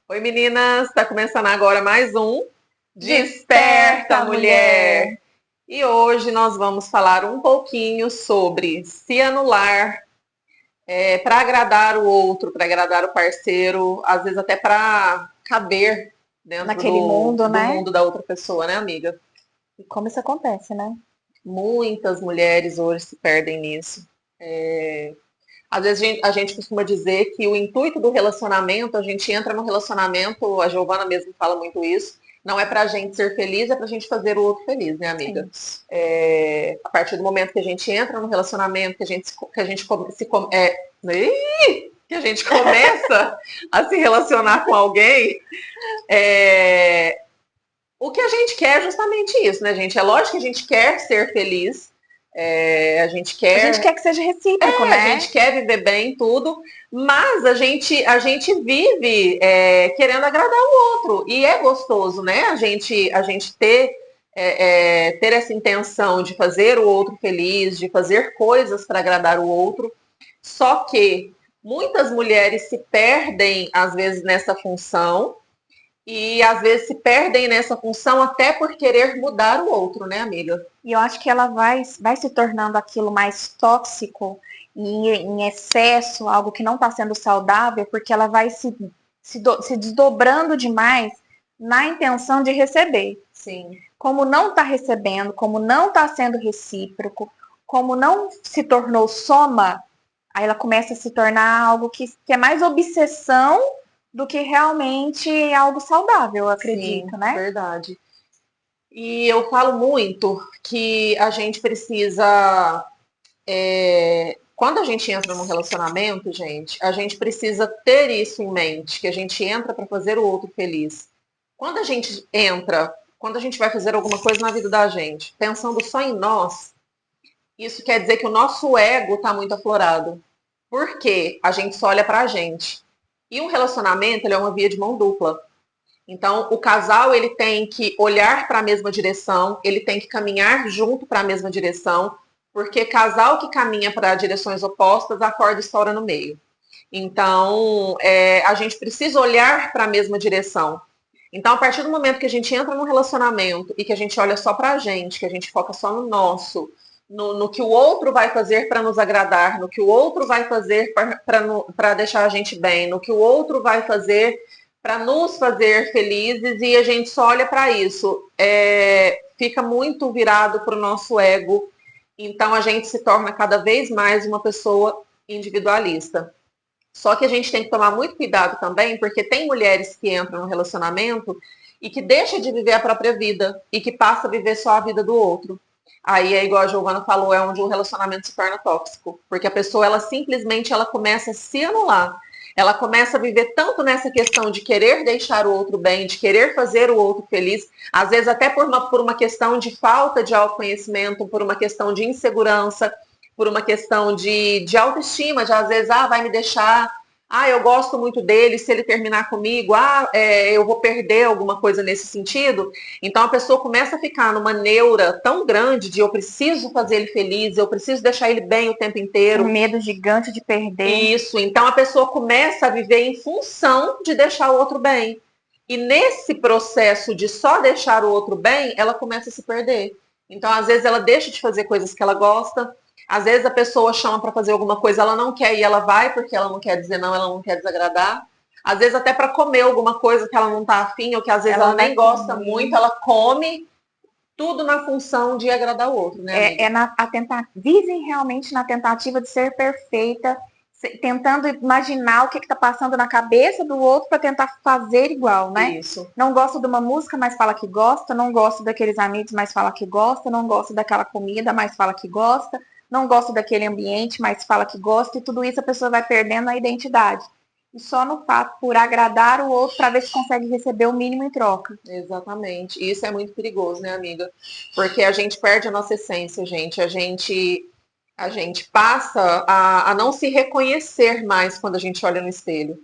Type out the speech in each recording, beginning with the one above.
Oi, meninas! Está começando agora mais um Desperta, Desperta, Mulher! mulher. E hoje nós vamos falar um pouquinho sobre se anular para agradar o outro, para agradar o parceiro, às vezes até para caber dentro Naquele do, mundo, do né? mundo da outra pessoa, né, amiga? E como isso acontece, né? Muitas mulheres hoje se perdem nisso. Às vezes a gente costuma dizer que o intuito do relacionamento, a gente entra no relacionamento, a Giovana mesmo fala muito isso, não é pra gente ser feliz, é pra gente fazer o outro feliz, né, amiga? Isso. A partir do momento que a gente entra no relacionamento, que a gente começa a se relacionar com alguém, é, o que a gente quer é justamente isso, né, gente? É lógico que a gente quer ser feliz, a gente A gente quer quer que seja recíproco, a gente né? quer viver bem tudo, mas a gente vive querendo agradar o outro. E é gostoso, né? A gente ter essa intenção de fazer o outro feliz, de fazer coisas para agradar o outro. Só que muitas mulheres se perdem, às vezes, nessa função. E às vezes se perdem nessa função até por querer mudar o outro, né, amiga? E eu acho que ela vai se tornando aquilo mais tóxico e em excesso, algo que não está sendo saudável, porque ela vai se desdobrando demais na intenção de receber. Sim, Como não está recebendo, como não está sendo recíproco, como não se tornou soma, aí ela começa a se tornar algo que é mais obsessão do que realmente algo saudável, eu sim, acredito, né? verdade. E eu falo muito que a gente precisa, quando a gente entra num relacionamento, gente, a gente precisa ter isso em mente, que a gente entra para fazer o outro feliz. Quando a gente entra, quando a gente vai fazer alguma coisa na vida da gente, pensando só em nós, isso quer dizer que o nosso ego está muito aflorado. Porque a gente só olha para a gente. E um relacionamento, ele é uma via de mão dupla. Então, o casal ele tem que olhar para a mesma direção, ele tem que caminhar junto para a mesma direção, porque casal que caminha para direções opostas, a corda estoura no meio. Então, a gente precisa olhar para a mesma direção. Então, a partir do momento que a gente entra num relacionamento e que a gente olha só para a gente, que a gente foca só no nosso, no que o outro vai fazer para nos agradar, no que o outro vai fazer para deixar a gente bem, no que o outro vai fazer para nos fazer felizes e a gente só olha para isso, fica muito virado para o nosso ego. Então, a gente se torna cada vez mais uma pessoa individualista. Só que a gente tem que tomar muito cuidado também, porque tem mulheres que entram no relacionamento e que deixa de viver a própria vida e que passa a viver só a vida do outro. Aí é igual a Giovana falou, é onde o relacionamento se torna tóxico, porque a pessoa ela simplesmente ela começa a se anular. Ela começa a viver tanto nessa questão de querer deixar o outro bem, de querer fazer o outro feliz, às vezes até por uma questão de falta de autoconhecimento, por uma questão de insegurança, por uma questão de autoestima, de às vezes, vai me deixar, eu gosto muito dele, se ele terminar comigo, eu vou perder alguma coisa nesse sentido. Então a pessoa começa a ficar numa neura tão grande de eu preciso fazer ele feliz, eu preciso deixar ele bem o tempo Um inteiro. medo gigante de perder. Isso, então a pessoa começa a viver em função de deixar o outro bem. E nesse processo de só deixar o outro bem, ela começa a se perder. Então, às vezes, ela deixa de fazer coisas que ela gosta, às vezes a pessoa chama para fazer alguma coisa, ela não quer e ela vai porque ela não quer dizer não, ela não quer desagradar. Às vezes, até para comer alguma coisa que ela não está afim, ou que às vezes Ela ela vai nem gosta comer. muito, ela come tudo na função de agradar o outro, né, amiga? Vivem realmente na tentativa de ser perfeita, tentando imaginar o que está passando na cabeça do outro para tentar fazer igual, né? Isso. Não gosta de uma música, mas fala que gosta, não gosta daqueles amigos, mas fala que gosta, não gosta daquela comida, mas fala que gosta, não gosta daquele ambiente, mas fala que gosta, e tudo isso a pessoa vai perdendo a identidade. E só no fato por agradar o outro para ver se consegue receber o mínimo em troca. Exatamente. E isso é muito perigoso, né, amiga? Porque a gente perde a nossa essência, gente. A gente passa a não se reconhecer mais quando a gente olha no espelho.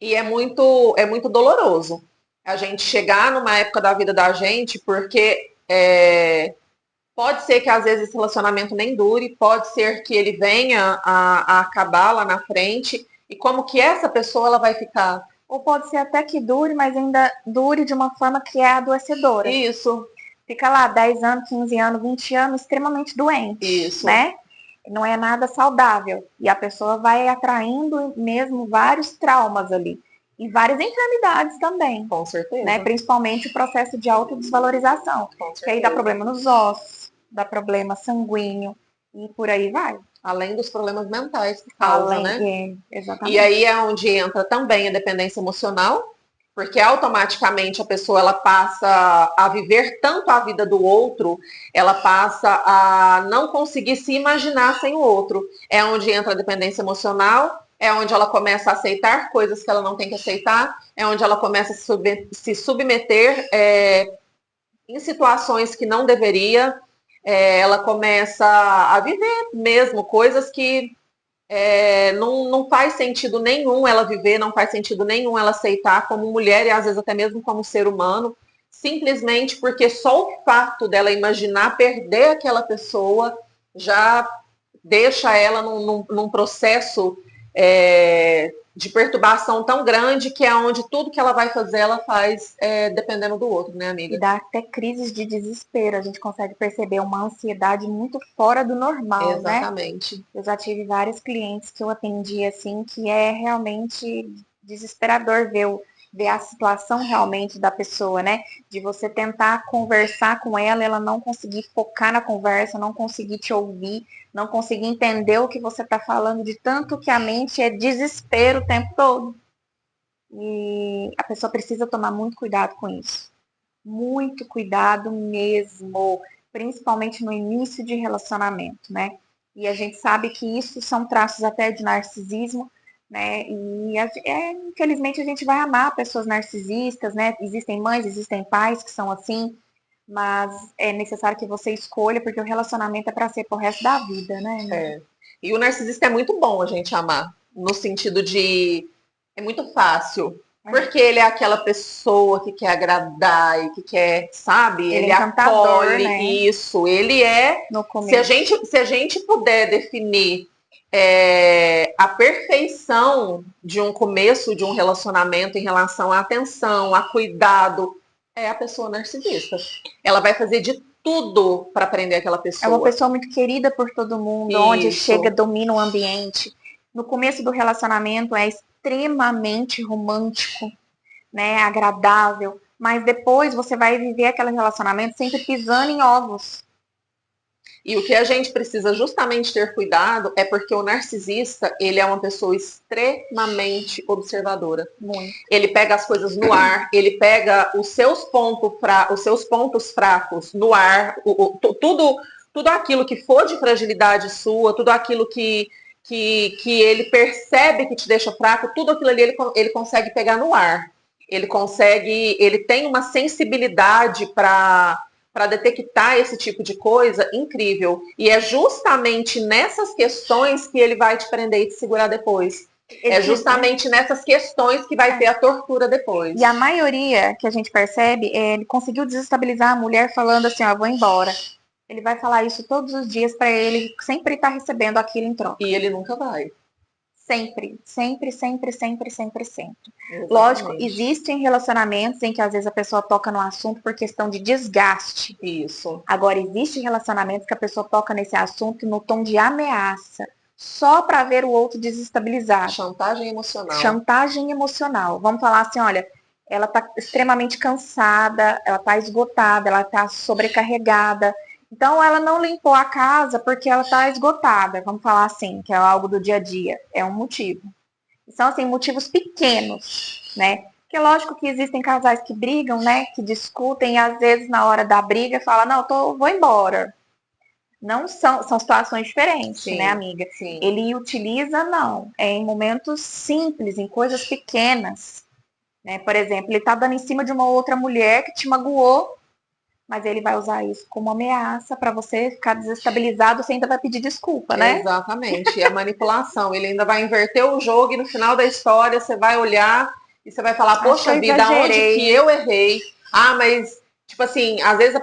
E é muito doloroso a gente chegar numa época da vida da gente, porque pode ser que às vezes esse relacionamento nem dure, pode ser que ele venha a acabar lá na frente. E como que essa pessoa ela vai ficar? Ou pode ser até que dure, mas ainda dure de uma forma que é adoecedora. Isso. Fica lá 10 anos, 15 anos, 20 anos extremamente doente, Isso. né? Não é nada saudável. E a pessoa vai atraindo mesmo vários traumas ali. E várias enfermidades também. Com certeza. Né? Principalmente o processo de autodesvalorização. Com certeza. Que aí dá problema nos ossos, dá problema sanguíneo e por aí vai. Além dos problemas mentais que causa, né? Exatamente. E aí é onde entra também a dependência emocional, porque automaticamente a pessoa ela passa a viver tanto a vida do outro, ela passa a não conseguir se imaginar sem o outro. É onde entra a dependência emocional, é onde ela começa a aceitar coisas que ela não tem que aceitar, é onde ela começa a se submeter em situações que não deveria, ela começa a viver mesmo coisas que não faz sentido nenhum ela viver, não faz sentido nenhum ela aceitar como mulher e às vezes até mesmo como ser humano, simplesmente porque só o fato dela imaginar perder aquela pessoa já deixa ela num processo de perturbação tão grande que é onde tudo que ela vai fazer, ela faz dependendo do outro, né, amiga? E dá até crises de desespero, a gente consegue perceber uma ansiedade muito fora do normal, Exatamente. Né? Eu já tive vários clientes que eu atendi assim, que é realmente desesperador ver a situação realmente da pessoa, né? De você tentar conversar com ela, ela não conseguir focar na conversa, não conseguir te ouvir, não conseguir entender o que você está falando, de tanto que a mente é desespero o tempo todo. E a pessoa precisa tomar muito cuidado com isso. Muito cuidado mesmo, principalmente no início de relacionamento, né? E a gente sabe que isso são traços até de narcisismo, né? E infelizmente a gente vai amar pessoas narcisistas, né? Existem mães, existem pais que são assim, mas é necessário que você escolha, porque o relacionamento é para ser pro resto da vida, né? E o narcisista é muito bom a gente amar, no sentido de é muito fácil. Porque ele é aquela pessoa que quer agradar e que quer, sabe? Ele é acolhe né? Isso. Ele é. Se a gente puder definir a perfeição de um começo de um relacionamento em relação à atenção, a cuidado, é a pessoa narcisista. Ela vai fazer de tudo para prender aquela pessoa. É uma pessoa muito querida por todo mundo, onde chega, domina o ambiente. No começo do relacionamento é extremamente romântico, né, agradável, mas depois você vai viver aquele relacionamento sempre pisando em ovos. E o que a gente precisa justamente ter cuidado é porque o narcisista, ele é uma pessoa extremamente observadora. Muito. Ele pega as coisas no ar, ele pega os seus pontos fracos no ar, tudo aquilo que for de fragilidade sua, tudo aquilo que ele percebe que te deixa fraco, tudo aquilo ali ele consegue pegar no ar. Ele tem uma sensibilidade para detectar esse tipo de coisa incrível. E é justamente nessas questões que ele vai te prender e te segurar depois. É justamente nessas questões que vai ter a tortura depois. E a maioria que a gente percebe, ele conseguiu desestabilizar a mulher falando assim, ó, vou embora. Ele vai falar isso todos os dias para ele sempre estar recebendo aquilo em troca. E ele nunca vai. Sempre, sempre, sempre, sempre, sempre, sempre. Exatamente. Lógico, existem relacionamentos em que às vezes a pessoa toca no assunto por questão de desgaste. Isso. Agora, existem relacionamentos que a pessoa toca nesse assunto no tom de ameaça, só para ver o outro desestabilizado. Chantagem emocional. Chantagem emocional. Vamos falar assim, olha, ela está extremamente cansada, ela está esgotada, ela está sobrecarregada. Então, ela não limpou a casa porque ela está esgotada, vamos falar assim, que é algo do dia a dia. É um motivo. São, assim, motivos pequenos, né? Porque lógico que existem casais que brigam, né? Que discutem e às vezes na hora da briga fala, não, vou embora. Não são situações diferentes, sim, né, amiga? Sim. Ele utiliza, não. É em momentos simples, em coisas pequenas. Né? Por exemplo, ele tá dando em cima de uma outra mulher que te magoou, mas ele vai usar isso como ameaça para você ficar desestabilizado, você ainda vai pedir desculpa, né? Exatamente. E a manipulação. Ele ainda vai inverter o jogo e no final da história você vai olhar e você vai falar, poxa vida, onde que eu errei? Ah, mas, tipo assim, às vezes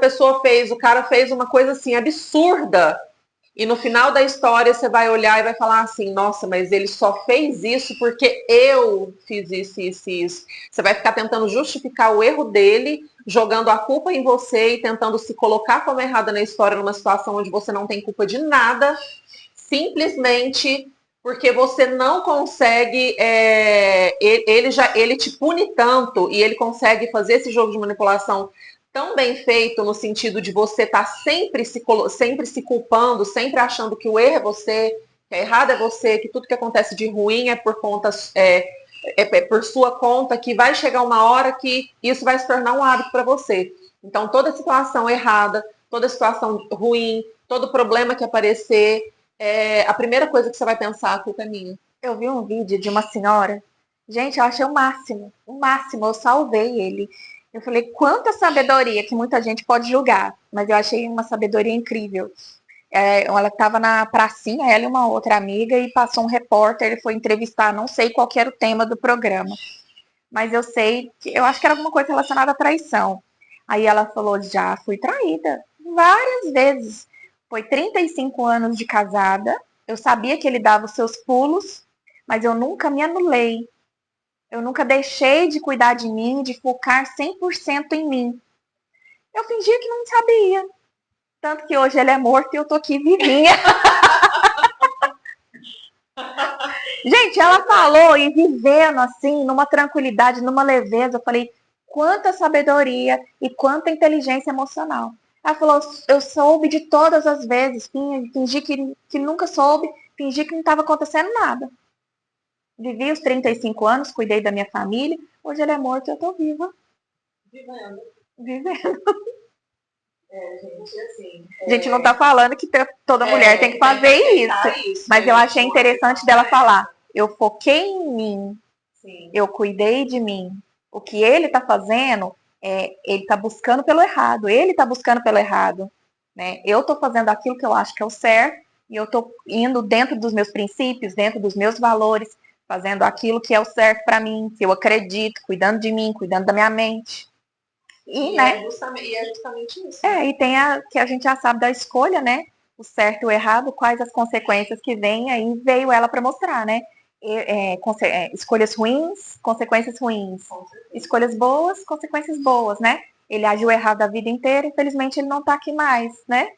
o cara fez uma coisa assim, absurda. E no final da história você vai olhar e vai falar assim, nossa, mas ele só fez isso porque eu fiz isso, isso e isso. Você vai ficar tentando justificar o erro dele, jogando a culpa em você e tentando se colocar como errada na história numa situação onde você não tem culpa de nada, simplesmente porque você não consegue, ele te pune tanto e ele consegue fazer esse jogo de manipulação tão bem feito no sentido de você estar sempre se culpando, sempre achando que o erro é você, que a errado é você, que tudo que acontece de ruim é por conta é por sua conta, que vai chegar uma hora que isso vai se tornar um hábito para você. Então toda situação errada, toda situação ruim, todo problema que aparecer, a primeira coisa que você vai pensar, a culpa é minha. Eu vi um vídeo de uma senhora, gente, eu achei o máximo, eu salvei ele. Eu falei, quanta sabedoria, que muita gente pode julgar, mas eu achei uma sabedoria incrível. Ela estava na pracinha, ela e uma outra amiga, e passou um repórter, ele foi entrevistar, não sei qual que era o tema do programa, mas eu sei, eu acho que era alguma coisa relacionada à traição. Aí ela falou, já fui traída, várias vezes. Foi 35 anos de casada, eu sabia que ele dava os seus pulos, mas eu nunca me anulei. Eu nunca deixei de cuidar de mim, de focar 100% em mim. Eu fingia que não sabia. Tanto que hoje ele é morto e eu tô aqui vivinha. Gente, ela falou e vivendo assim, numa tranquilidade, numa leveza. Eu falei, quanta sabedoria e quanta inteligência emocional. Ela falou, eu soube de todas as vezes, fingi que nunca soube, fingi que não estava acontecendo nada. Vivi os 35 anos, cuidei da minha família. Hoje ele é morto e eu tô viva. Vivendo. Vivendo. Gente, assim. A gente não tá falando que toda mulher tem que fazer isso. Mas eu achei interessante dela falar. Eu foquei em mim. Sim. Eu cuidei de mim. O que ele tá fazendo, ele tá buscando pelo errado. Ele tá buscando pelo errado. Né? Eu tô fazendo aquilo que eu acho que é o certo. E eu tô indo dentro dos meus princípios, dentro dos meus valores, fazendo aquilo que é o certo para mim, que eu acredito, cuidando de mim, cuidando da minha mente. Né? É justamente isso. E tem que a gente já sabe da escolha, né? O certo e o errado, quais as consequências que vêm, aí veio ela para mostrar, né? Escolhas ruins, consequências ruins. Escolhas boas, consequências boas, né? Ele agiu errado a vida inteira, infelizmente ele não tá aqui mais, né?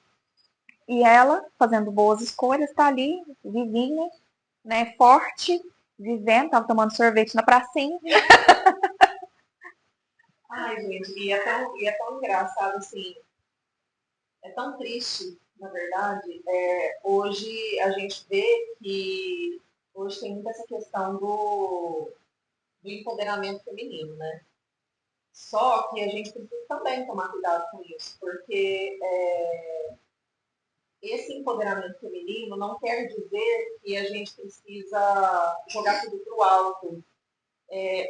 E ela, fazendo boas escolhas, tá ali, vivinha, né? Forte, vivendo, tava tomando sorvete na pracinha. Ai, gente, e é tão engraçado, assim, é tão triste, na verdade. Hoje a gente vê que hoje tem muita essa questão do empoderamento feminino, né? Só que a gente precisa também tomar cuidado com isso, porque esse empoderamento feminino não quer dizer que a gente precisa jogar tudo para o alto.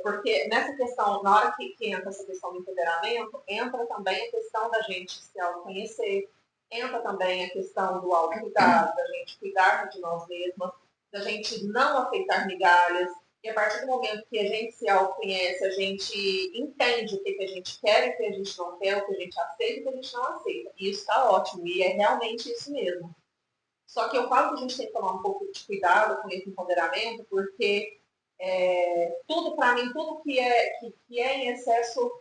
Porque nessa questão, na hora que entra essa questão do empoderamento, entra também a questão da gente se autoconhecer, entra também a questão do autocuidado, da gente cuidar de nós mesmas, da gente não aceitar migalhas. E a partir do momento que a gente se autoconhece, a gente entende o que a gente quer e o que a gente não quer, o que a gente aceita e o que a gente não aceita. E isso está ótimo, e é realmente isso mesmo. Só que eu falo que a gente tem que tomar um pouco de cuidado com esse empoderamento, porque tudo, para mim, tudo que é em excesso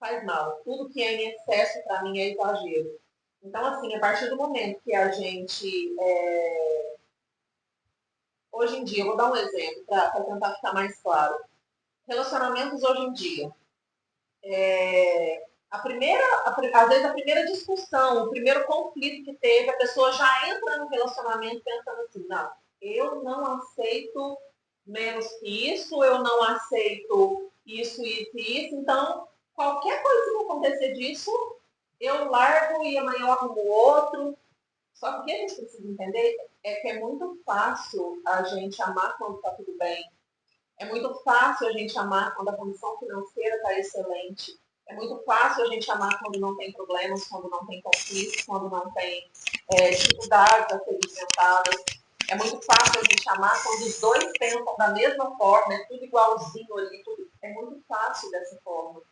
faz mal. Tudo que é em excesso, para mim, é exagero. Então, assim, a partir do momento que a gente... Hoje em dia, eu vou dar um exemplo para tentar ficar mais claro. Relacionamentos hoje em dia. Às vezes a primeira discussão, o primeiro conflito que teve, a pessoa já entra no relacionamento pensando assim, não, eu não aceito menos que isso, eu não aceito isso, isso e isso, então qualquer coisa que acontecer disso, eu largo e amanhã eu arrumo outro. Só que o que a gente precisa entender é que é muito fácil a gente amar quando está tudo bem. É muito fácil a gente amar quando a condição financeira está excelente. É muito fácil a gente amar quando não tem problemas, quando não tem conflitos, quando não tem dificuldades a serem enfrentadas. É muito fácil a gente amar quando os dois pensam da mesma forma, é tudo igualzinho ali, tudo. É muito fácil dessa forma.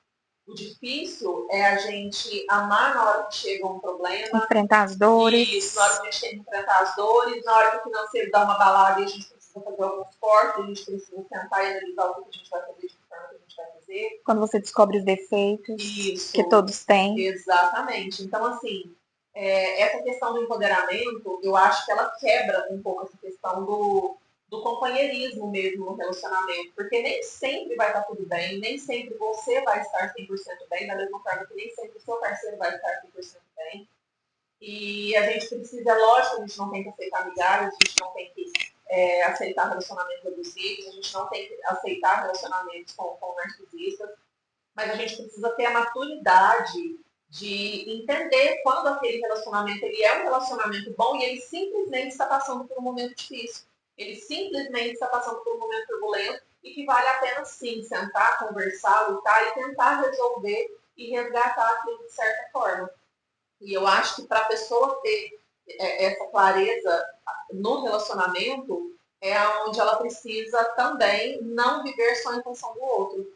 O difícil é a gente amar na hora que chega um problema. Enfrentar as dores. Isso, na hora que a gente tem que enfrentar as dores, na hora que o financeiro dá uma balada e a gente precisa fazer alguns cortes, a gente precisa sentar e analisar o que a gente vai fazer, de que forma que a gente vai fazer. Quando você descobre os defeitos Isso, que todos têm. Exatamente. Então, assim, essa questão do empoderamento, eu acho que ela quebra um pouco essa questão do companheirismo mesmo no relacionamento, porque nem sempre vai estar tudo bem, nem sempre você vai estar 100% bem, da mesma forma que nem sempre o seu parceiro vai estar 100% bem. E a gente precisa, é lógico, a gente não tem que aceitar migalhas, a gente não tem que aceitar relacionamentos abusivos, a gente não tem que aceitar relacionamentos com narcisistas, mas a gente precisa ter a maturidade de entender quando aquele relacionamento ele é um relacionamento bom e ele simplesmente está passando por um momento difícil. Ele simplesmente está passando por um momento turbulento e que vale a pena, sim, sentar, conversar, lutar e tentar resolver e resgatar aquilo de certa forma. E eu acho que para a pessoa ter essa clareza no relacionamento, é onde ela precisa também não viver só em função do outro.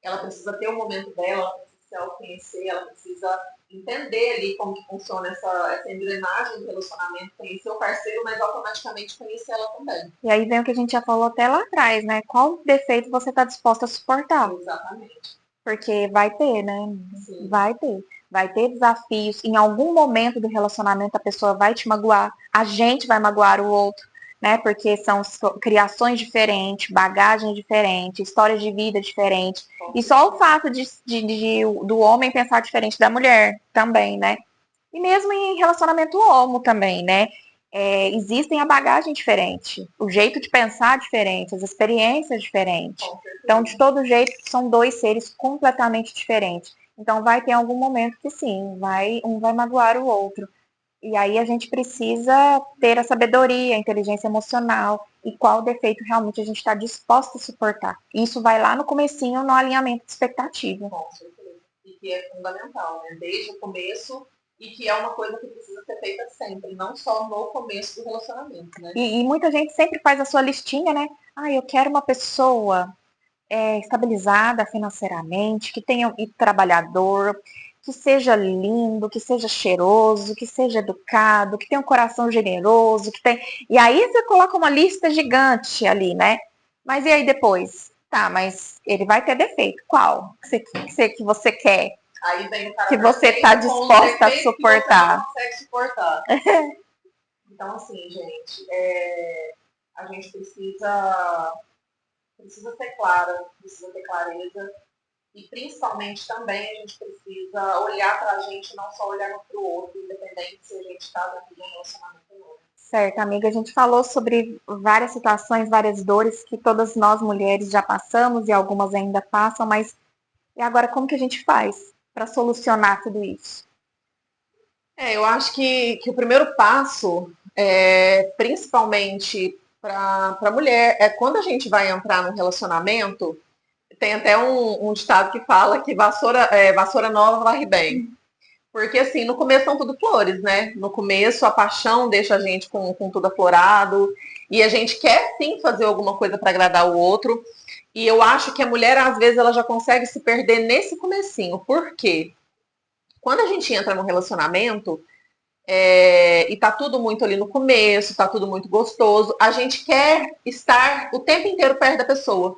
Ela precisa ter o momento dela, ela precisa se autoconhecer, ela precisa entender ali como que funciona essa engrenagem do relacionamento, conhecer o parceiro, mas automaticamente conhecer ela também. E aí vem o que a gente já falou até lá atrás, né? Qual defeito você está disposta a suportar? Exatamente. Porque vai ter, né? Sim. Vai ter. Vai ter desafios. Em algum momento do relacionamento a pessoa vai te magoar. A gente vai magoar o outro, né? Porque são criações diferentes, bagagem diferente, histórias de vida diferentes. E só o fato do homem pensar diferente da mulher também, né? E mesmo em relacionamento homo também, né? Existem a bagagem diferente, o jeito de pensar diferente, as experiências diferentes. Então, de todo jeito, são dois seres completamente diferentes. Então, vai ter algum momento que sim, um vai magoar o outro. E aí a gente precisa ter a sabedoria, a inteligência emocional e qual defeito realmente a gente está disposto a suportar. Isso vai lá no comecinho, no alinhamento de expectativa. Com certeza. E que é fundamental, né? Desde o começo, e que é uma coisa que precisa ser feita sempre, não só no começo do relacionamento, né? E muita gente sempre faz a sua listinha, né? Eu quero uma pessoa estabilizada financeiramente, que tenha e trabalhador, que seja lindo, que seja cheiroso, que seja educado, que tenha um coração generoso, que tem. E aí você coloca uma lista gigante ali, né? Mas e aí depois? Tá, mas ele vai ter defeito. Qual que você quer? Aí vem o cara que você está disposta a suportar. Que você não consegue suportar. Então, assim, gente, a gente precisa ser clara, precisa ter clareza. E principalmente também a gente precisa olhar para a gente, não só olhar para o outro, independente se a gente está dentro de um relacionamento ou não. Certo, amiga, a gente falou sobre várias situações, várias dores que todas nós mulheres já passamos e algumas ainda passam, mas e agora como que a gente faz para solucionar tudo isso? Eu acho que o primeiro passo, principalmente para a mulher, é quando a gente vai entrar num relacionamento, tem até um ditado que fala que vassoura nova varre bem. Porque, assim, no começo são tudo flores, né? No começo, a paixão deixa a gente com tudo aflorado. E a gente quer, sim, fazer alguma coisa para agradar o outro. E eu acho que a mulher, às vezes, ela já consegue se perder nesse comecinho. Por quê? Quando a gente entra num relacionamento, e tá tudo muito ali no começo, tá tudo muito gostoso, a gente quer estar o tempo inteiro perto da pessoa.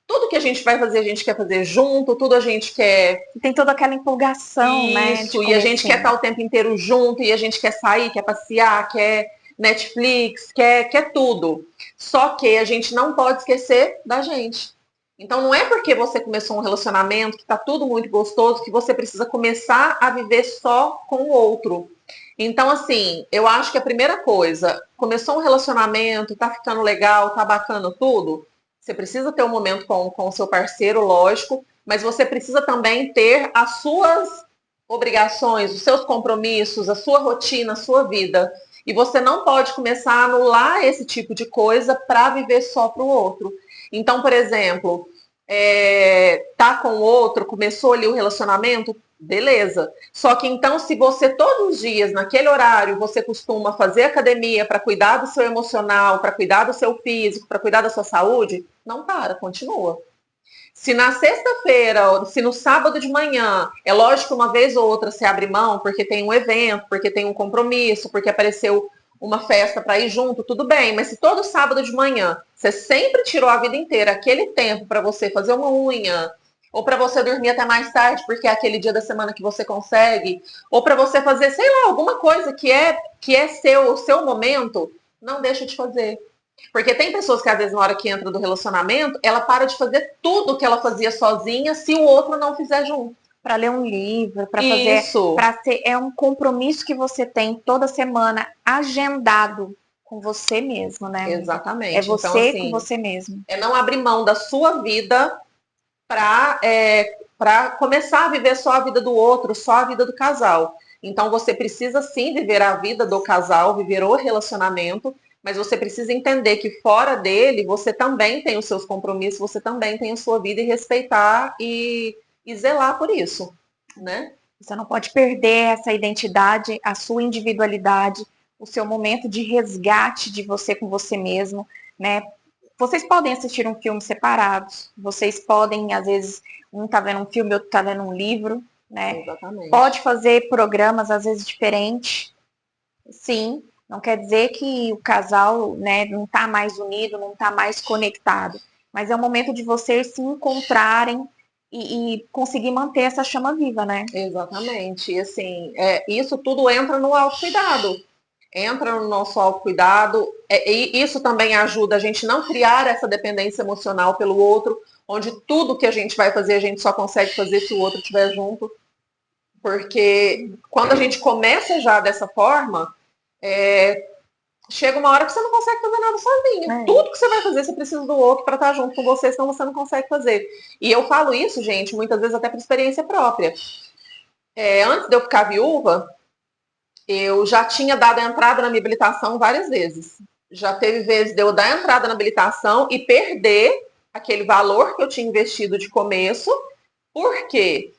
Tudo que a gente vai fazer, a gente quer fazer junto, tudo a gente quer. Tem toda aquela empolgação, né? Isso, e a gente quer estar o tempo inteiro junto, e a gente quer sair, quer passear, quer Netflix, quer tudo. Só que a gente não pode esquecer da gente. Então não é porque você começou um relacionamento que tá tudo muito gostoso que você precisa começar a viver só com o outro. Então, assim, eu acho que a primeira coisa, começou um relacionamento, tá ficando legal, tá bacana tudo, você precisa ter um momento com o seu parceiro, lógico, mas você precisa também ter as suas obrigações, os seus compromissos, a sua rotina, a sua vida. E você não pode começar a anular esse tipo de coisa para viver só para o outro. Então, por exemplo, tá com o outro, começou ali o relacionamento, beleza. Só que então, se você todos os dias, naquele horário, você costuma fazer academia para cuidar do seu emocional, para cuidar do seu físico, para cuidar da sua saúde, não para, continua. Se na sexta-feira, se no sábado de manhã, é lógico que uma vez ou outra você abre mão porque tem um evento, porque tem um compromisso, porque apareceu uma festa para ir junto, tudo bem, mas se todo sábado de manhã você sempre tirou a vida inteira aquele tempo para você fazer uma unha, ou para você dormir até mais tarde, porque é aquele dia da semana que você consegue, ou para você fazer, sei lá, alguma coisa que é o seu momento, não deixa de fazer. Porque tem pessoas que às vezes na hora que entra do relacionamento, ela para de fazer tudo que ela fazia sozinha se o outro não fizer junto. Para ler um livro, para fazer, Isso. para ser, é um compromisso que você tem toda semana agendado com você mesmo, né? Exatamente. É você Então, assim, com você mesmo. é não abrir mão da sua vida para começar a viver só a vida do outro, só a vida do casal. Então, você precisa sim viver a vida do casal, viver o relacionamento, mas você precisa entender que fora dele, você também tem os seus compromissos, você também tem a sua vida e respeitar e zelar por isso, né? Você não pode perder essa identidade, a sua individualidade, o seu momento de resgate de você com você mesmo, né? Vocês podem assistir um filme separados, vocês podem, às vezes, um tá vendo um filme, outro tá vendo um livro, né? Exatamente. Pode fazer programas, às vezes, diferentes, sim. Não quer dizer que o casal, né, não tá mais unido, não tá mais conectado. Mas é o momento de vocês se encontrarem e conseguir manter essa chama viva, né? Exatamente. E assim, isso tudo entra no autocuidado. Entra no nosso autocuidado. E isso também ajuda a gente não criar essa dependência emocional pelo outro, onde tudo que a gente vai fazer, a gente só consegue fazer se o outro estiver junto. Porque quando a gente começa já dessa forma, chega uma hora que você não consegue fazer nada sozinho. Tudo que você vai fazer, você precisa do outro para estar junto com você, senão você não consegue fazer. E eu falo isso, gente, muitas vezes até por experiência própria. Antes de eu ficar viúva, eu já tinha dado a entrada na minha habilitação várias vezes. Já teve vezes de eu dar a entrada na habilitação e perder aquele valor que eu tinha investido de começo. Por quê?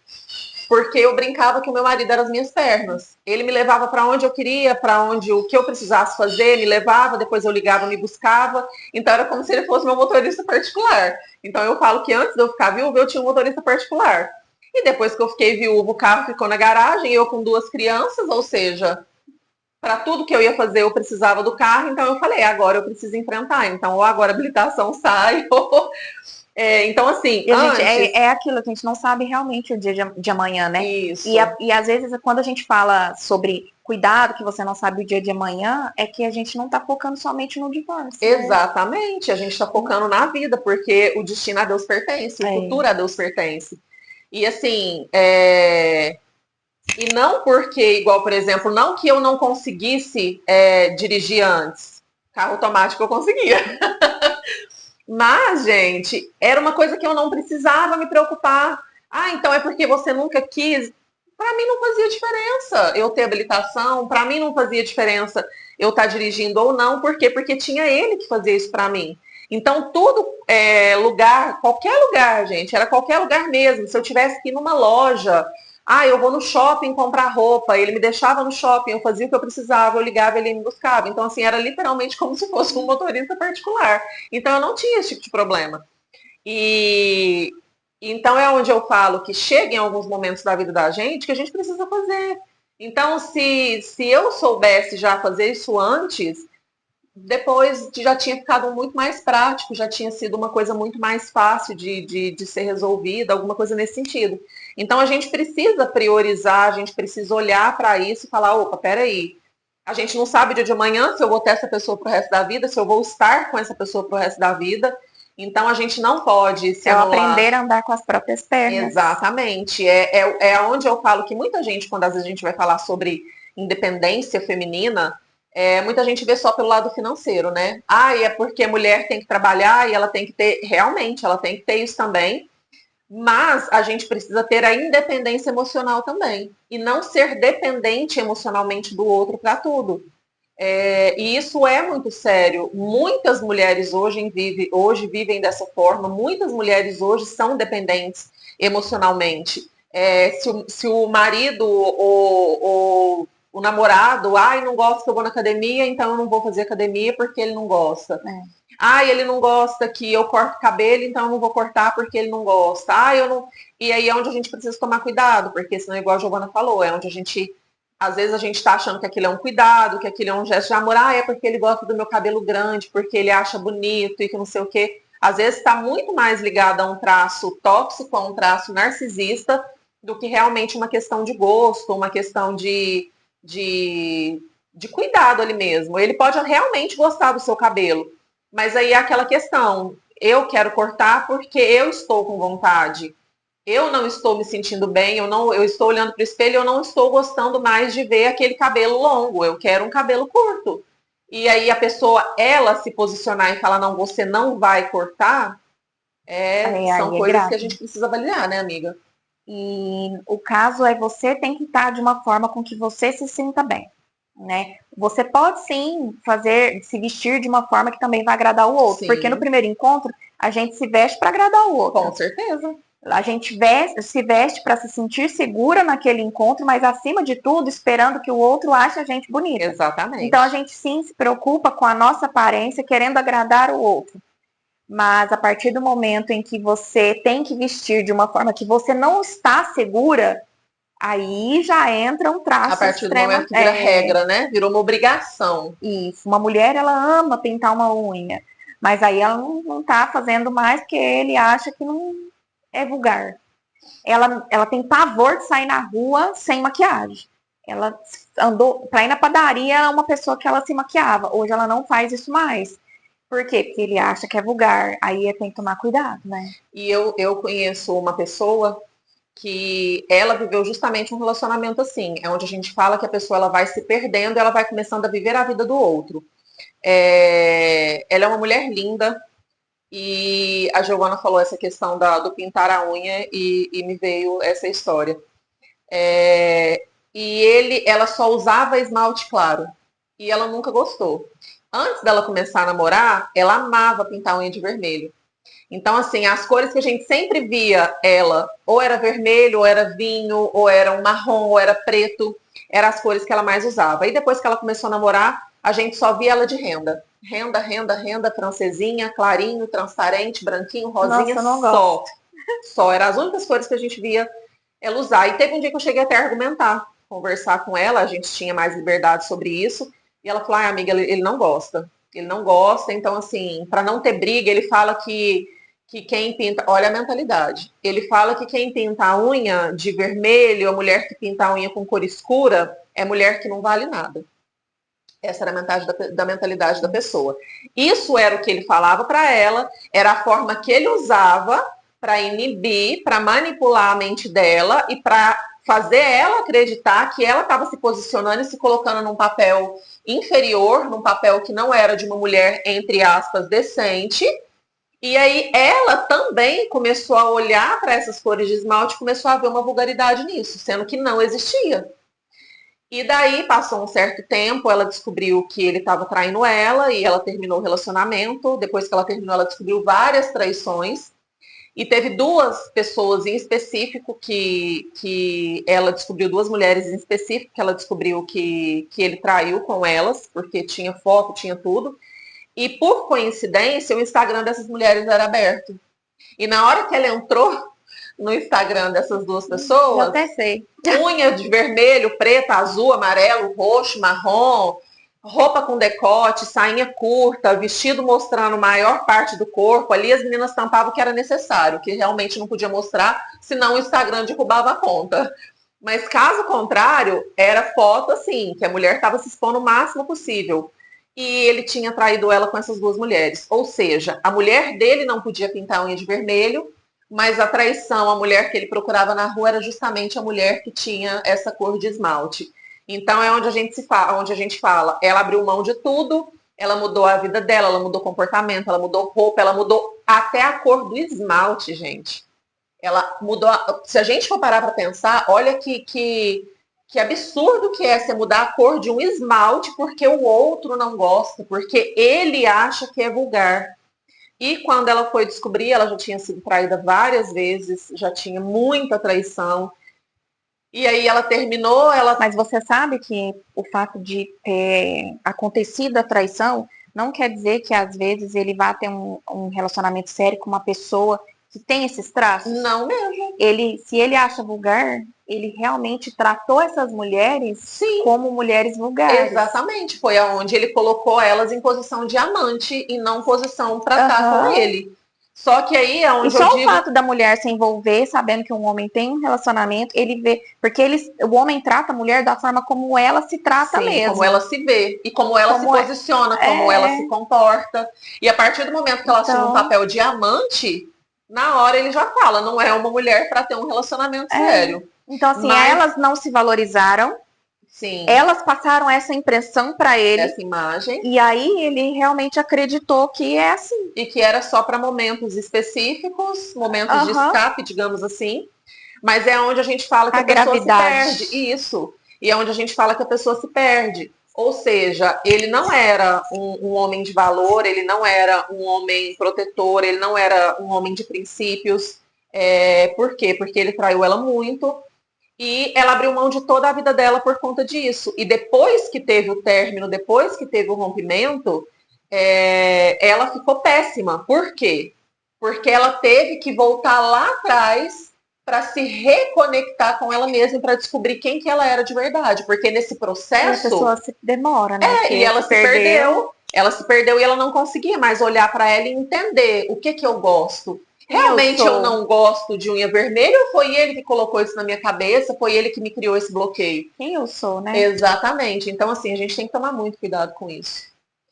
Porque eu brincava que o meu marido era as minhas pernas. Ele me levava para onde eu queria, para onde o que eu precisasse fazer, me levava, depois eu ligava, me buscava. Então era como se ele fosse meu motorista particular. Então eu falo que antes de eu ficar viúva, eu tinha um motorista particular. E depois que eu fiquei viúva, o carro ficou na garagem, eu com 2 crianças, ou seja, para tudo que eu ia fazer eu precisava do carro, então eu falei, agora eu preciso enfrentar. Então, ou agora a habilitação sai, ou então, assim, e antes... é aquilo que a gente não sabe realmente o dia de amanhã, né? Isso. E às vezes, quando a gente fala sobre cuidado, que você não sabe o dia de amanhã, é que a gente não tá focando somente no divórcio. Exatamente, a gente está focando na vida, porque o destino a Deus pertence, o futuro a Deus pertence. E assim, e não porque, igual, por exemplo, não que eu não conseguisse dirigir antes. Carro automático eu conseguia. Mas, gente, era uma coisa que eu não precisava me preocupar. Ah, então é porque você nunca quis. Para mim não fazia diferença eu ter habilitação, para mim não fazia diferença eu estar dirigindo ou não, por quê? Porque tinha ele que fazia isso para mim. Então, tudo, lugar, qualquer lugar, gente, era qualquer lugar mesmo. Se eu tivesse que ir numa loja, eu vou no shopping comprar roupa, ele me deixava no shopping, eu fazia o que eu precisava, eu ligava, ele me buscava. Então, assim, era literalmente como se fosse um motorista particular. Então, eu não tinha esse tipo de problema. E então é onde eu falo que chega em alguns momentos da vida da gente que a gente precisa fazer. Então, se eu soubesse já fazer isso antes, depois já tinha ficado muito mais prático, já tinha sido uma coisa muito mais fácil de ser resolvida, alguma coisa nesse sentido. Então a gente precisa priorizar, a gente precisa olhar para isso e falar, opa, peraí, a gente não sabe o dia de amanhã se eu vou ter essa pessoa pro resto da vida, se eu vou estar com essa pessoa pro resto da vida. Então a gente não pode se anular. Aprender a andar com as próprias pernas. Exatamente. É onde eu falo que muita gente, quando às vezes a gente vai falar sobre independência feminina, muita gente vê só pelo lado financeiro, né? É porque a mulher tem que trabalhar e ela tem que ter, realmente, ela tem que ter isso também, mas a gente precisa ter a independência emocional também, e não ser dependente emocionalmente do outro para tudo. E isso é muito sério. Muitas mulheres hoje vivem dessa forma, muitas mulheres hoje são dependentes emocionalmente. Se o marido ou o namorado, não gosta que eu vou na academia, então eu não vou fazer academia porque ele não gosta. Ah, ele não gosta que eu corte cabelo, então eu não vou cortar porque ele não gosta. Ah, eu não. E aí é onde a gente precisa tomar cuidado, porque senão, igual a Giovana falou, é onde a gente. Às vezes a gente tá achando que aquilo é um cuidado, que aquilo é um gesto de amor. Ah, é porque ele gosta do meu cabelo grande, porque ele acha bonito e que não sei o quê. Às vezes está muito mais ligado a um traço tóxico, a um traço narcisista, do que realmente uma questão de gosto, uma questão de, de cuidado ali mesmo. Ele pode realmente gostar do seu cabelo, mas aí é aquela questão, eu quero cortar porque eu estou com vontade. Eu não estou me sentindo bem, eu estou olhando para o espelho, eu não estou gostando mais de ver aquele cabelo longo. Eu quero um cabelo curto. E aí a pessoa, ela se posicionar e falar, não, você não vai cortar, são Aí é coisas que a grave. gente precisa avaliar, né, amiga? E o caso é você tem que estar de uma forma com que você se sinta bem, né? Você pode sim fazer, se vestir de uma forma que também vai agradar o outro, porque no Sim, primeiro encontro a gente se veste para agradar o com outro. certeza. A gente se veste para se sentir segura naquele encontro, mas acima de tudo, esperando que o outro ache a gente bonita. Então a Exatamente. gente sim se preocupa com a nossa aparência, querendo agradar o outro. Mas a partir do momento em que você tem que vestir de uma forma que você não está segura, aí já entra um A traço partir do momento extremo. que vira regra, né? Virou uma obrigação. Isso. Uma mulher, ela ama pintar uma unha, mas aí ela não tá fazendo mais porque ele acha que não é vulgar. Ela tem pavor de sair na rua sem maquiagem. Ela andou para ir na padaria uma pessoa que ela se maquiava. Hoje ela não faz isso mais. Por quê? Porque ele acha que é vulgar. Aí tem que tomar cuidado, né? E eu conheço uma pessoa que ela viveu justamente um relacionamento assim, é onde a gente fala que a pessoa ela vai se perdendo e ela vai começando a viver a vida do outro. Ela é uma mulher linda e a Giovana falou essa questão do pintar a unha e me veio essa história. E ela só usava esmalte claro e ela nunca gostou. Antes dela começar a namorar, ela amava pintar a unha de vermelho. Então, assim, as cores que a gente sempre via ela, ou era vermelho, ou era vinho, ou era um marrom, ou era preto, eram as cores que ela mais usava. E depois que ela começou a namorar, a gente só via ela de renda. Renda, renda, renda, francesinha, clarinho, transparente, branquinho, rosinha, Nossa, eu não gosto. só. Só. Eram as únicas cores que a gente via ela usar. E teve um dia que eu cheguei até a argumentar, conversar com ela, a gente tinha mais liberdade sobre isso. E ela falou: ah, amiga, ele não gosta. Ele não gosta, então, assim, para não ter briga, ele fala que quem pinta. Olha a mentalidade. Ele fala que quem pinta a unha de vermelho, a mulher que pinta a unha com cor escura, é mulher que não vale nada. Essa era a mentalidade da pessoa. Isso era o que ele falava para ela, era a forma que ele usava para inibir, para manipular a mente dela e para fazer ela acreditar que ela estava se posicionando e se colocando num papel inferior, num papel que não era de uma mulher, entre aspas, decente. E aí ela também começou a olhar para essas cores de esmalte, começou a ver uma vulgaridade nisso, sendo que não existia. E daí passou um certo tempo, ela descobriu que ele estava traindo ela e ela terminou o relacionamento. Depois que ela terminou, ela descobriu várias traições. E teve duas pessoas em específico que ela descobriu, duas mulheres em específico, que ela descobriu que ele traiu com elas, porque tinha foto, tinha tudo. E por coincidência, o Instagram dessas mulheres era aberto. E na hora que ela entrou no Instagram dessas duas Já pessoas, até sei. unha de vermelho, preto, azul, amarelo, roxo, marrom, roupa com decote, sainha curta, vestido mostrando maior parte do corpo. Ali as meninas tampavam o que era necessário, que realmente não podia mostrar, senão o Instagram derrubava a conta. Mas caso contrário, era foto assim, que a mulher estava se expondo o máximo possível. E ele tinha traído ela com essas duas mulheres. Ou seja, a mulher dele não podia pintar a unha de vermelho, mas a traição, a mulher que ele procurava na rua era justamente a mulher que tinha essa cor de esmalte. Então é onde a gente onde a gente fala, ela abriu mão de tudo, ela mudou a vida dela, ela mudou comportamento, ela mudou roupa, ela mudou até a cor do esmalte, gente. Ela mudou. Se a gente for parar para pensar, olha que absurdo que é você mudar a cor de um esmalte porque o outro não gosta, porque ele acha que é vulgar. E quando ela foi descobrir, ela já tinha sido traída várias vezes, já tinha muita traição. E aí ela terminou, ela. Mas você sabe que o fato de ter acontecido a traição não quer dizer que às vezes ele vá ter um relacionamento sério com uma pessoa que tem esses traços. Não mesmo. Se ele acha vulgar, ele realmente tratou essas mulheres Sim, como mulheres vulgares. exatamente. Foi aonde ele colocou elas em posição de amante e não posição para estar com ele. Só que aí é onde e só o fato da mulher se envolver, sabendo que um homem tem um relacionamento, ele vê. Porque o homem trata a mulher da forma como ela se trata mesmo. Como ela se vê e como ela se posiciona, como ela se comporta. E a partir do momento que ela assume um papel de amante, na hora ele já fala, não é uma mulher para ter um relacionamento sério. Então, assim, elas não se valorizaram. Sim. Elas passaram essa impressão para ele. Essa imagem. E aí ele realmente acreditou que é assim. E que era só para momentos específicos, momentos de escape, digamos assim. Mas é onde a gente fala que a pessoa se perde. Isso. E é onde a gente fala que a pessoa se perde. Ou seja, ele não era um homem de valor, ele não era um homem protetor, ele não era um homem de princípios. Por quê? Porque ele traiu ela muito. E ela abriu mão de toda a vida dela por conta disso. E depois que teve o término, depois que teve o rompimento, ela ficou péssima. Por quê? Porque ela teve que voltar lá atrás para se reconectar com ela mesma, para descobrir quem que ela era de verdade. Porque nesse processo... E a pessoa se demora, né? E ela se perdeu. Ela se perdeu e ela não conseguia mais olhar para ela e entender o que eu gosto. Realmente eu não gosto de unha vermelha ou foi ele que colocou isso na minha cabeça? Foi ele que me criou esse bloqueio? Quem eu sou, né? Exatamente. Então, assim, a gente tem que tomar muito cuidado com isso.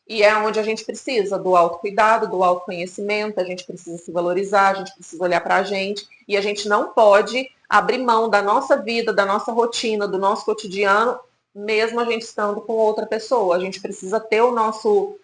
E é onde a gente precisa do autocuidado, do autoconhecimento, a gente precisa se valorizar, a gente precisa olhar pra gente. E a gente não pode abrir mão da nossa vida, da nossa rotina, do nosso cotidiano, mesmo a gente estando com outra pessoa. A gente precisa ter o nosso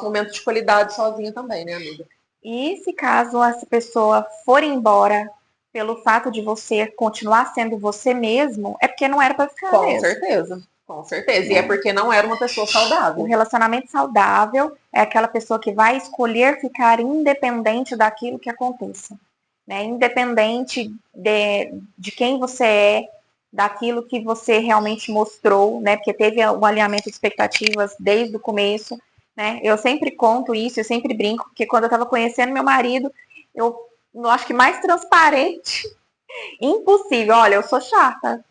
momento de qualidade sozinha também, né, amiga? E se caso essa pessoa for embora pelo fato de você continuar sendo você mesmo, é porque não era para ficar mesmo. Certeza. Com certeza. E é porque não era uma pessoa saudável. Um relacionamento saudável é aquela pessoa que vai escolher ficar independente daquilo que aconteça. Né? Independente de quem você é, daquilo que você realmente mostrou, né? Porque teve um alinhamento de expectativas desde o começo. Né? Eu sempre conto isso, eu sempre brinco, porque quando eu estava conhecendo meu marido, eu acho que mais transparente, impossível. Olha, eu sou chata,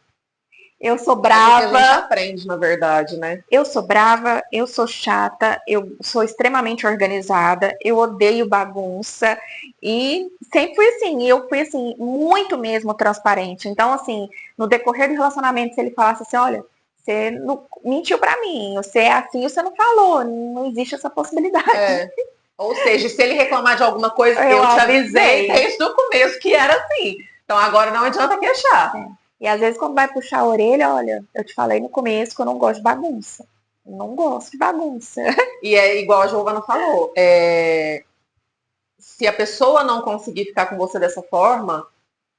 eu sou brava. É que a gente aprende, na verdade, né? Eu sou brava, eu sou chata, eu sou extremamente organizada, eu odeio bagunça e sempre fui assim. E eu fui assim, muito mesmo transparente. Então, assim, no decorrer do relacionamento, se ele falasse assim, olha, você não mentiu pra mim, você é assim, você não falou, não existe essa possibilidade. Ou seja, se ele reclamar de alguma coisa, eu te avisei desde o começo que era assim. Então agora não adianta queixar. E às vezes quando vai puxar a orelha, olha, eu te falei no começo que eu não gosto de bagunça. Eu não gosto de bagunça. E é igual a Giovana falou, se a pessoa não conseguir ficar com você dessa forma,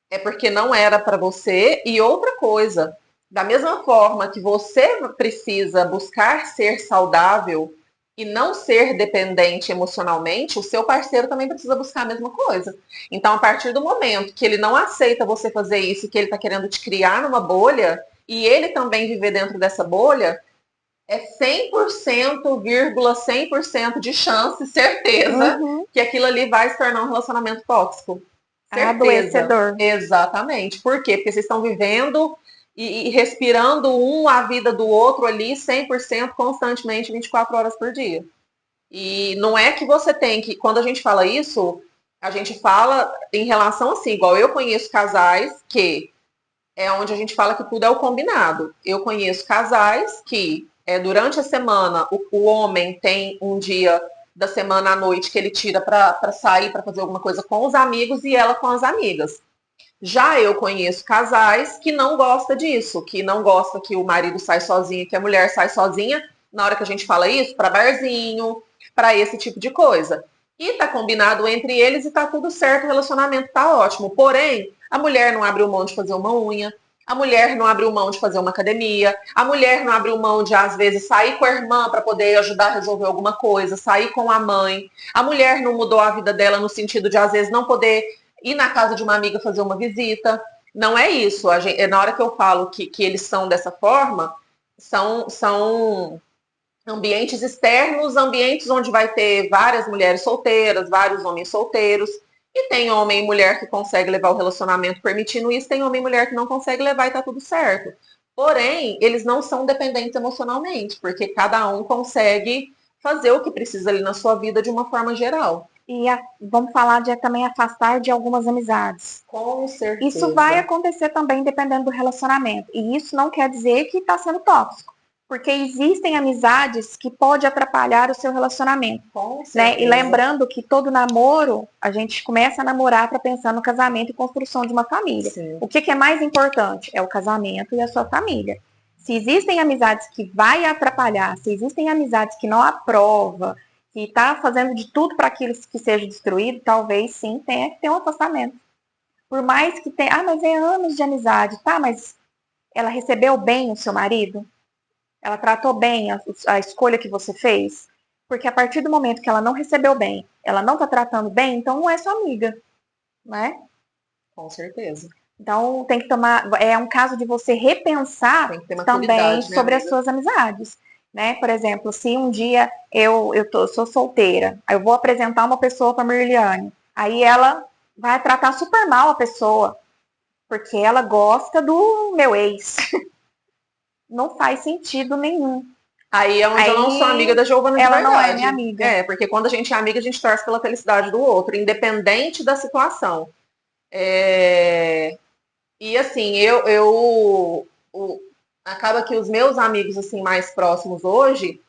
é porque não era para você. E outra coisa, da mesma forma que você precisa buscar ser saudável e não ser dependente emocionalmente, o seu parceiro também precisa buscar a mesma coisa. Então, a partir do momento que ele não aceita você fazer isso, que ele está querendo te criar numa bolha, e ele também viver dentro dessa bolha, é 100%, de chance, certeza, que aquilo ali vai se tornar um relacionamento tóxico. Certeza. Adoecedor. Exatamente. Por quê? Porque vocês estão vivendo e respirando a vida do outro ali 100% constantemente, 24 horas por dia. E não é que você tem que, quando a gente fala isso, a gente fala em relação assim, igual eu conheço casais que é onde a gente fala que tudo é o combinado. Eu conheço casais que durante a semana o homem tem um dia da semana à noite que ele tira para sair, para fazer alguma coisa com os amigos e ela com as amigas. Já eu conheço casais que não gostam disso, que não gosta que o marido sai sozinho, que a mulher sai sozinha, na hora que a gente fala isso, para barzinho, para esse tipo de coisa. E tá combinado entre eles e tá tudo certo, o relacionamento tá ótimo. Porém, a mulher não abriu mão de fazer uma unha, a mulher não abriu mão de fazer uma academia, a mulher não abriu mão de, às vezes, sair com a irmã para poder ajudar a resolver alguma coisa, sair com a mãe. A mulher não mudou a vida dela no sentido de, às vezes, não poder ir na casa de uma amiga fazer uma visita. Não é isso. Na hora que eu falo que eles são dessa forma, são Ambientes externos, ambientes onde vai ter várias mulheres solteiras, vários homens solteiros. E tem homem e mulher que consegue levar o relacionamento permitindo isso, tem homem e mulher que não consegue levar e tá tudo certo. Porém, eles não são dependentes emocionalmente, porque cada um consegue fazer o que precisa ali na sua vida de uma forma geral. E vamos falar de também afastar de algumas amizades. Com certeza. Isso vai acontecer também dependendo do relacionamento. E isso não quer dizer que está sendo tóxico. Porque existem amizades que podem atrapalhar o seu relacionamento. Com certeza. Né? E lembrando que todo namoro, a gente começa a namorar para pensar no casamento e construção de uma família. Sim. O que é mais importante? É o casamento e a sua família. Se existem amizades que vai atrapalhar, se existem amizades que não aprova, que está fazendo de tudo para aquilo que seja destruído, talvez sim tenha que ter um afastamento. Por mais que tenha, mas é anos de amizade, tá? Mas ela recebeu bem o seu marido? Ela tratou bem a escolha que você fez? Porque a partir do momento que ela não recebeu bem, ela não está tratando bem, então não é sua amiga, né? Com certeza. Então tem que tomar, é um caso de você repensar também sobre as suas amizades, né? Por exemplo, se um dia sou solteira, aí eu vou apresentar uma pessoa para a Mirliane, aí ela vai tratar super mal a pessoa, porque ela gosta do meu ex. Não faz sentido nenhum. Aí é onde eu não sou amiga da Giovana de verdade. Ela não é minha amiga. É, porque quando a gente é amiga, a gente torce pela felicidade do outro, independente da situação. E assim, acaba que os meus amigos assim mais próximos hoje,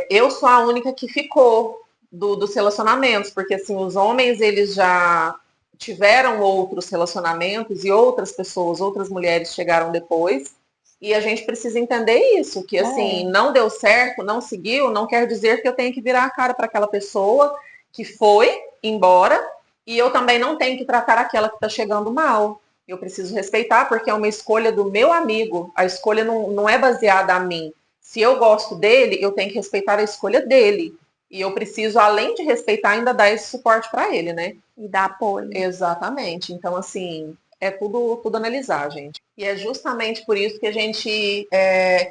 eu sou a única que ficou dos relacionamentos, porque assim, os homens eles já tiveram outros relacionamentos e outras pessoas, outras mulheres chegaram depois. E a gente precisa entender isso, que assim, não deu certo, não seguiu, não quer dizer que eu tenho que virar a cara para aquela pessoa que foi embora, e eu também não tenho que tratar aquela que está chegando mal. Eu preciso respeitar, porque é uma escolha do meu amigo. A escolha não é baseada a mim. Se eu gosto dele, eu tenho que respeitar a escolha dele. E eu preciso, além de respeitar, ainda dar esse suporte para ele, né? E dar apoio. Exatamente. Então, assim, é tudo analisar, gente. E é justamente por isso que a gente,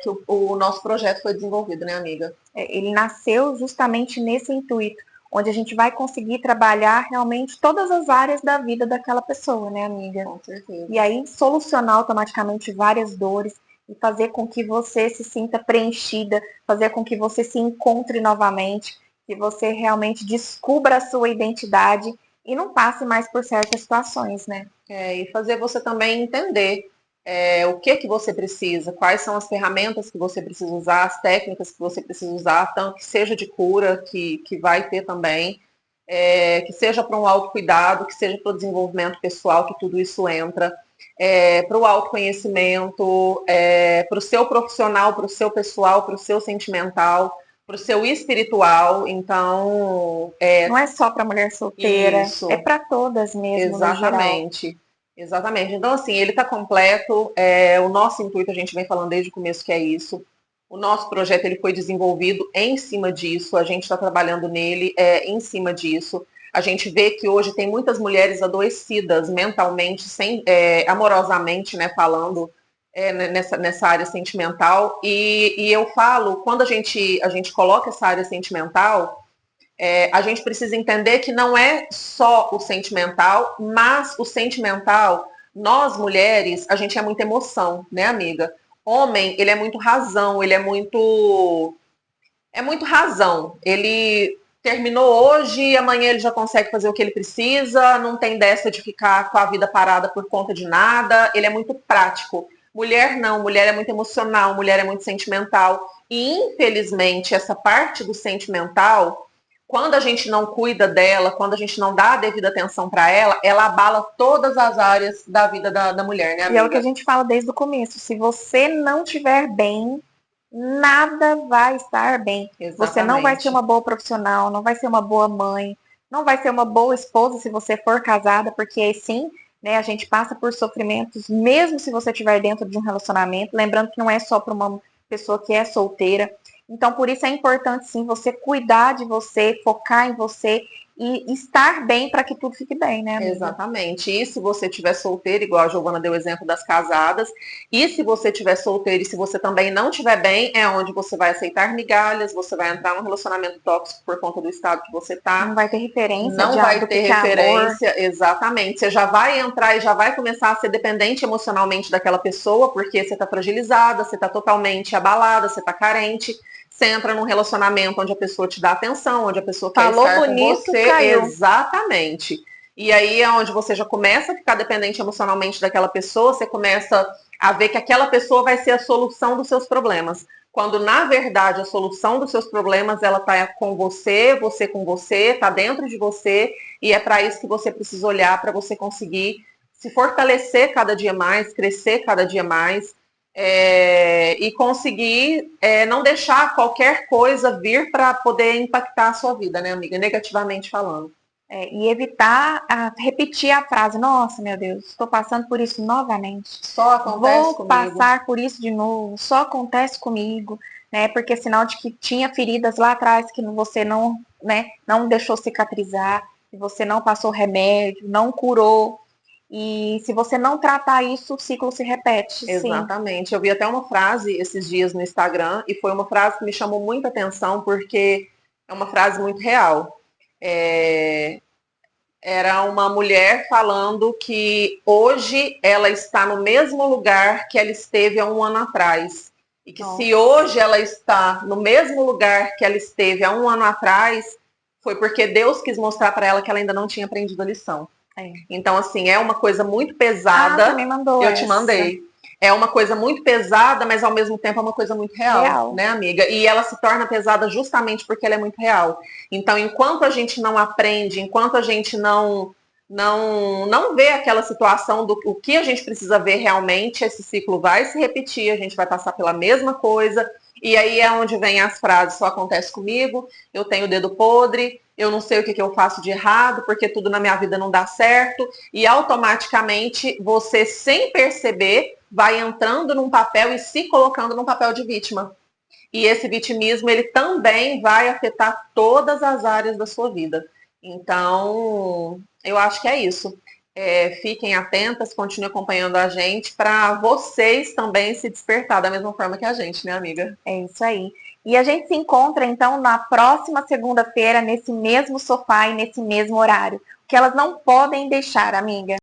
que o nosso projeto foi desenvolvido, né, amiga? Ele nasceu justamente nesse intuito, onde a gente vai conseguir trabalhar realmente todas as áreas da vida daquela pessoa, né, amiga? Com certeza. E aí solucionar automaticamente várias dores e fazer com que você se sinta preenchida, fazer com que você se encontre novamente, que você realmente descubra a sua identidade e não passe mais por certas situações, né? E fazer você também entender o que você precisa, quais são as ferramentas que você precisa usar, as técnicas que você precisa usar, tanto que seja de cura, que vai ter também, que seja para um autocuidado, que seja para o desenvolvimento pessoal, que tudo isso entra, para o autoconhecimento, para o seu profissional, para o seu pessoal, para o seu sentimental, para o seu espiritual. Então, não é só para mulher solteira, isso. É para todas mesmo. Exatamente. Exatamente. Então, assim, ele está completo. O nosso intuito, a gente vem falando desde o começo que é isso. O nosso projeto ele foi desenvolvido em cima disso. A gente está trabalhando nele em cima disso. A gente vê que hoje tem muitas mulheres adoecidas mentalmente, amorosamente, né, falando nessa área sentimental. E eu falo, quando a gente coloca essa área sentimental, a gente precisa entender que não é só o sentimental, mas o sentimental, nós mulheres, a gente é muita emoção, né, amiga? Homem, ele é muito razão, ele é muito razão. Ele terminou hoje, amanhã ele já consegue fazer o que ele precisa, não tem dessa de ficar com a vida parada por conta de nada, ele é muito prático. Mulher não, mulher é muito emocional, mulher é muito sentimental. E infelizmente essa parte do sentimental, quando a gente não cuida dela, quando a gente não dá a devida atenção para ela, ela abala todas as áreas da vida da mulher, né, amiga? E é o que a gente fala desde o começo. Se você não estiver bem, nada vai estar bem. Exatamente. Você não vai ser uma boa profissional, não vai ser uma boa mãe, não vai ser uma boa esposa se você for casada, porque aí sim, né, a gente passa por sofrimentos, mesmo se você estiver dentro de um relacionamento. Lembrando que não é só para uma pessoa que é solteira. Então, por isso é importante, sim, você cuidar de você, focar em você e estar bem para que tudo fique bem, né, amiga? Exatamente. E se você estiver solteiro, igual a Giovana deu o exemplo das casadas, e se você estiver solteiro e se você também não estiver bem, é onde você vai aceitar migalhas, você vai entrar num relacionamento tóxico por conta do estado que você tá. Não vai ter referência Não vai do ter que é amor. referência, exatamente. Você já vai entrar e já vai começar a ser dependente emocionalmente daquela pessoa, porque você está fragilizada, você está totalmente abalada, você está carente. Você entra num relacionamento onde a pessoa te dá atenção, onde a pessoa quer Falou estar com bonito, você. caiu. Exatamente. E aí é onde você já começa a ficar dependente emocionalmente daquela pessoa, você começa a ver que aquela pessoa vai ser a solução dos seus problemas. Quando, na verdade, a solução dos seus problemas, ela está com você, você com você, está dentro de você, e é para isso que você precisa olhar, para você conseguir se fortalecer cada dia mais, crescer cada dia mais, e conseguir não deixar qualquer coisa vir para poder impactar a sua vida, né, amiga? Negativamente falando. E evitar repetir a frase, nossa, meu Deus, estou passando por isso novamente. Só acontece Vou comigo. passar por isso de novo, só acontece comigo, né? Porque é sinal de que tinha feridas lá atrás que você não, né, não deixou cicatrizar, que você não passou remédio, não curou. E se você não tratar isso, o ciclo se repete. Exatamente. Eu vi até uma frase esses dias no Instagram e foi uma frase que me chamou muita atenção porque é uma frase muito real. Era uma mulher falando que hoje ela está no mesmo lugar que ela esteve há um ano atrás. E que se hoje ela está no mesmo lugar que ela esteve há um ano atrás, foi porque Deus quis mostrar para ela que ela ainda não tinha aprendido a lição. Então, assim, é uma coisa muito pesada. Você me mandou eu te mandei. É uma coisa muito pesada, mas ao mesmo tempo é uma coisa muito real, né, amiga? E ela se torna pesada justamente porque ela é muito real. Então, enquanto a gente não aprende, enquanto a gente não vê aquela situação do o que a gente precisa ver realmente, esse ciclo vai se repetir, a gente vai passar pela mesma coisa. E aí é onde vem as frases, só acontece comigo, eu tenho o dedo podre, eu não sei o que eu faço de errado, porque tudo na minha vida não dá certo, e automaticamente você, sem perceber, vai entrando num papel e se colocando num papel de vítima. E esse vitimismo, ele também vai afetar todas as áreas da sua vida. Então, eu acho que é isso. Fiquem atentas, continuem acompanhando a gente para vocês também se despertar da mesma forma que a gente, né, amiga? É isso aí. E a gente se encontra, então, na próxima segunda-feira, nesse mesmo sofá e nesse mesmo horário. Que elas não podem deixar, amiga.